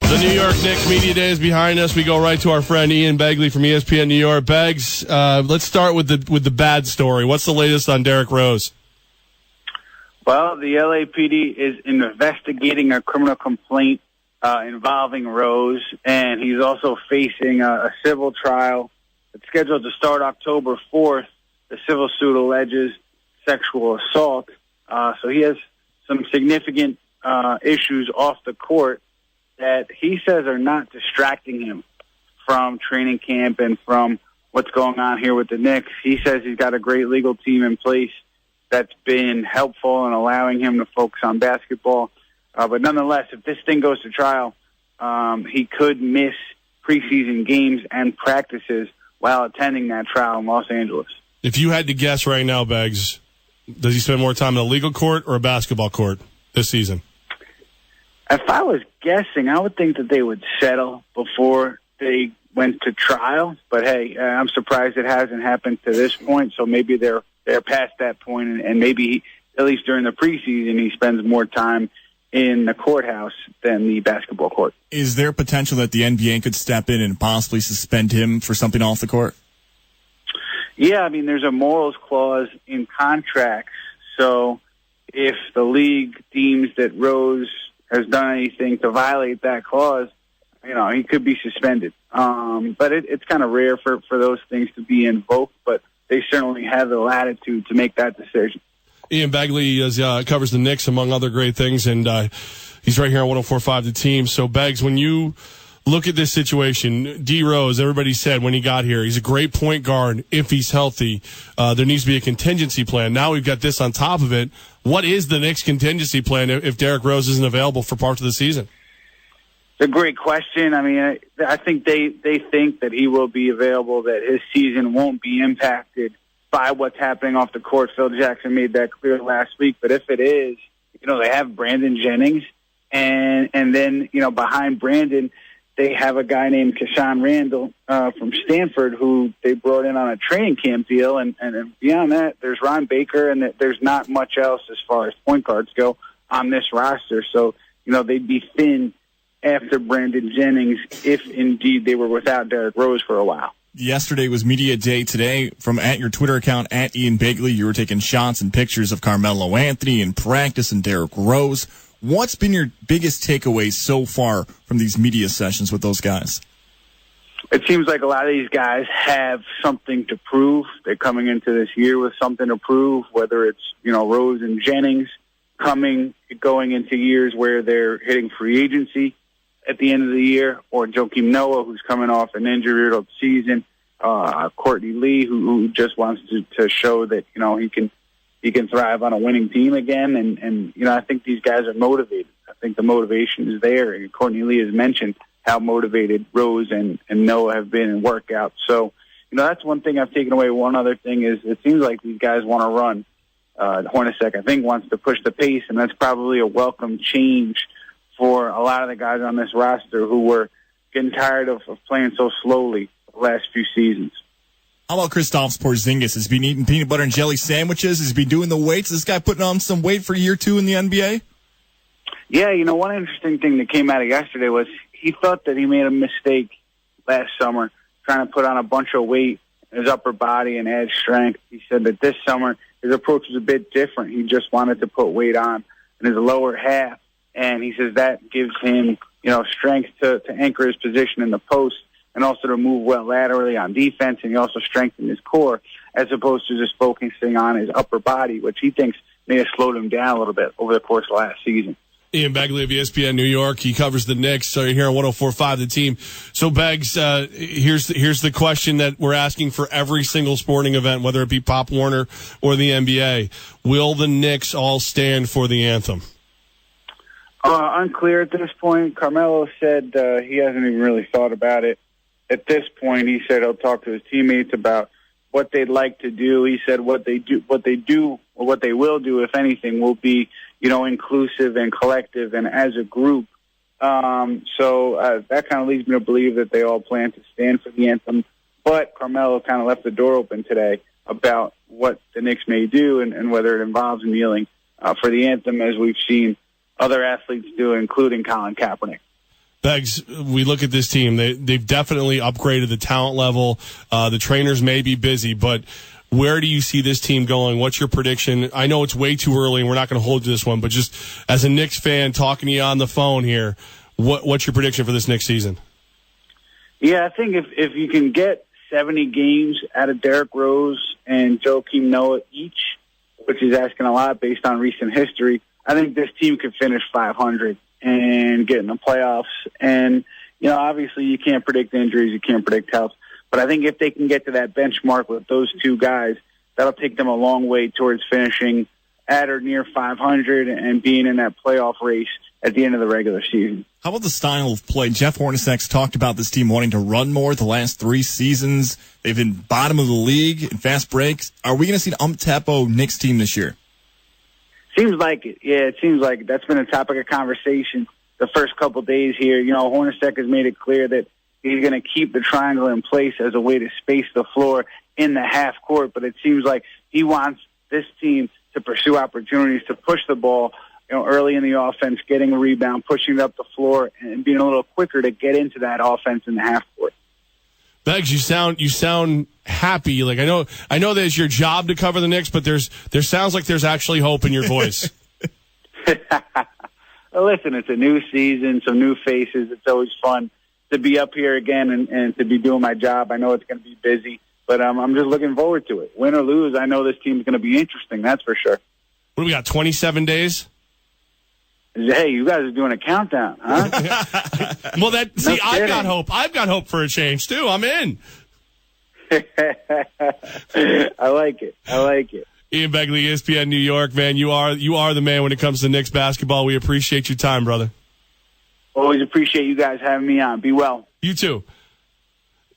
The New York Knicks Media Day is behind us. We go right to our friend Ian Begley from ESPN New York. Beggs, let's start with the bad story. What's the latest on Derrick Rose? Well, the LAPD is investigating a criminal complaint involving Rose, and he's also facing a civil trial. It's scheduled to start October 4th. The civil suit alleges sexual assault. So he has some significant issues off the court that he says are not distracting him from training camp and from what's going on here with the Knicks. He says he's got a great legal team in place that's been helpful in allowing him to focus on basketball. But nonetheless, if this thing goes to trial, he could miss preseason games and practices while attending that trial in Los Angeles. If you had to guess right now, Beggs, does he spend more time in a legal court or a basketball court this season? If I was guessing, I would think that they would settle before they went to trial. But, hey, I'm surprised it hasn't happened to this point. So maybe they're past that point, and maybe at least during the preseason he spends more time in the courthouse than the basketball court. Is there potential that the NBA could step in and possibly suspend him for something off the court? Yeah, I mean, there's a morals clause in contracts. So if the league deems that Rose has done anything to violate that clause, you know, he could be suspended. But it's kind of rare for those things to be invoked, but they certainly have the latitude to make that decision. Ian Begley covers the Knicks, among other great things, and he's right here on 104.5 The Team. So, Beggs, when you look at this situation, D. Rose, everybody said when he got here, he's a great point guard if he's healthy. There needs to be a contingency plan. Now we've got this on top of it. What is the Knicks' contingency plan if Derrick Rose isn't available for parts of the season? It's a great question. I mean, I think they think that he will be available, that his season won't be impacted by what's happening off the court. Phil Jackson made that clear last week. But if it is, you know, they have Brandon Jennings, and then, you know, behind Brandon, they have a guy named Keshawn Randall from Stanford who they brought in on a training camp deal. And beyond that, there's Ron Baker, and there's not much else as far as point guards go on this roster. So, you know, they'd be thin after Brandon Jennings if indeed they were without Derrick Rose for a while. Yesterday was media day. Today, from at your Twitter account, at Ian Begley, you were taking shots and pictures of Carmelo Anthony in practice and Derrick Rose. What's been your biggest takeaway so far from these media sessions with those guys? It seems like a lot of these guys have something to prove. They're coming into this year with something to prove, whether it's, you know, Rose and Jennings going into years where they're hitting free agency at the end of the year, or Joakim Noah, who's coming off an injury-riddled season, Courtney Lee, who just wants to show that, you know, he can thrive on a winning team again. And you know, I think these guys are motivated. I think the motivation is there. And Courtney Lee has mentioned how motivated Rose and Noah have been in workouts. So, you know, that's one thing I've taken away. One other thing is it seems like these guys want to run. Hornacek, I think, wants to push the pace, and that's probably a welcome change for a lot of the guys on this roster who were getting tired of playing so slowly the last few seasons. How about Kristaps Porzingis? Has he been eating peanut butter and jelly sandwiches? Has he been doing the weights? Is this guy putting on some weight for year 2 in the NBA? Yeah, you know, one interesting thing that came out of yesterday was he thought that he made a mistake last summer trying to put on a bunch of weight in his upper body and add strength. He said that this summer his approach was a bit different. He just wanted to put weight on in his lower half. And he says that gives him, you know, strength to anchor his position in the post and also to move well laterally on defense. And he also strengthened his core as opposed to just focusing on his upper body, which he thinks may have slowed him down a little bit over the course of last season. Ian Begley of ESPN New York. He covers the Knicks. So you're here on 104.5 The Team. So, Beggs, here's the question that we're asking for every single sporting event, whether it be Pop Warner or the NBA. Will the Knicks all stand for the anthem? Unclear at this point. Carmelo said he hasn't even really thought about it. At this point, he said he'll talk to his teammates about what they'd like to do. He said what they will do, if anything, will be, you know, inclusive and collective and as a group. So that kind of leads me to believe that they all plan to stand for the anthem. But Carmelo kind of left the door open today about what the Knicks may do and whether it involves kneeling for the anthem, as we've seen other athletes do, including Colin Kaepernick. Beggs, we look at this team. They've definitely upgraded the talent level. The trainers may be busy, but where do you see this team going? What's your prediction? I know it's way too early, and we're not going to hold you to this one, but just as a Knicks fan talking to you on the phone here, what's your prediction for this next season? Yeah, I think if you can get 70 games out of Derrick Rose and Joakim Noah each, which is asking a lot based on recent history, I think this team could finish 500 and get in the playoffs. And, obviously you can't predict injuries, you can't predict health. But I think if they can get to that benchmark with those two guys, that'll take them a long way towards finishing at or near 500 and being in that playoff race at the end of the regular season. How about the style of play? Jeff Hornacek's talked about this team wanting to run more the last 3 seasons. They've been bottom of the league in fast breaks. Are we going to see an up-tempo Knicks team this year? Seems like it. Yeah, it seems like that's been a topic of conversation the first couple days here. Hornacek has made it clear that he's going to keep the triangle in place as a way to space the floor in the half court, but it seems like he wants this team to pursue opportunities to push the ball early in the offense, getting a rebound, pushing it up the floor, and being a little quicker to get into that offense in the half court. Beggs, you sound happy. Like I know that it's your job to cover the Knicks, but there sounds like there's actually hope in your voice. Well, listen, it's a new season, some new faces. It's always fun to be up here again and to be doing my job. I know it's going to be busy, but I'm just looking forward to it. Win or lose, I know this team is going to be interesting. That's for sure. What do we got? 27 days. Hey, you guys are doing a countdown, huh? Well, I've got hope. I've got hope for a change too. I'm in. I like it. Ian Begley, ESPN New York, man. You are the man when it comes to Knicks basketball. We appreciate your time, brother. Always appreciate you guys having me on. Be well. You too.